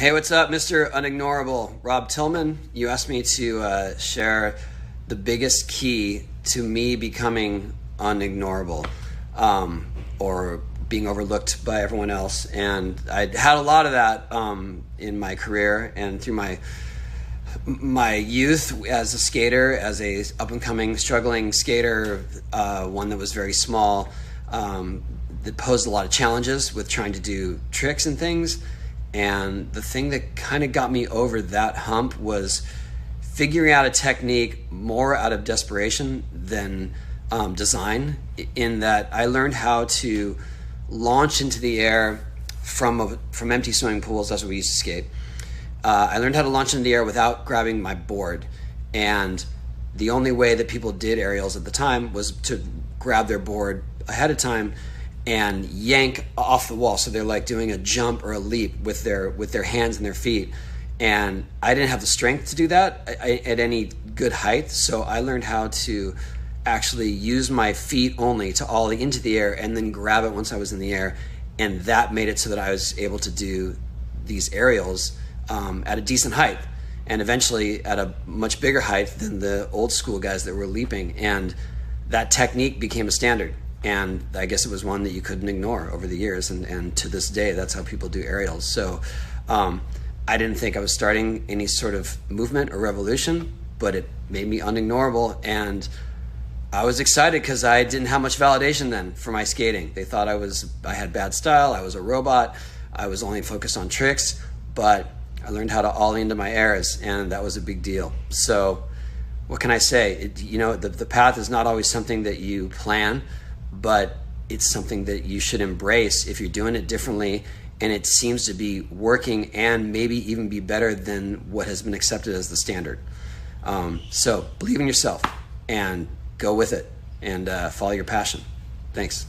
Hey, what's up, Mr. Unignorable? Rob Tillman, you asked me to share the biggest key to me becoming unignorable, or being overlooked by everyone else. And I had a lot of that in my career and through my youth as a skater, as a up-and-coming, struggling skater, one that was very small, that posed a lot of challenges with trying to do tricks and things. And the thing that kind of got me over that hump was figuring out a technique more out of desperation than design, in that I learned how to launch into the air from empty swimming pools. That's what we used to skate. I learned how to launch into the air without grabbing my board. And the only way that people did aerials at the time was to grab their board ahead of time and yank off the wall. So they're like doing a jump or a leap with their hands and their feet. And I didn't have the strength to do that at any good height. So I learned how to actually use my feet only to ollie into the air and then grab it once I was in the air. And that made it so that I was able to do these aerials at a decent height, and eventually at a much bigger height than the old school guys that were leaping. And that technique became a standard. And I guess it was one that you couldn't ignore over the years. And to this day, that's how people do aerials. So I didn't think I was starting any sort of movement or revolution, but it made me unignorable. And I was excited because I didn't have much validation then for my skating. They thought I had bad style, I was a robot, I was only focused on tricks, but I learned how to ollie into my airs, and that was a big deal. So what can I say? The path is not always something that you plan, but it's something that you should embrace if you're doing it differently and it seems to be working and maybe even be better than what has been accepted as the standard. So believe in yourself and go with it and follow your passion. Thanks.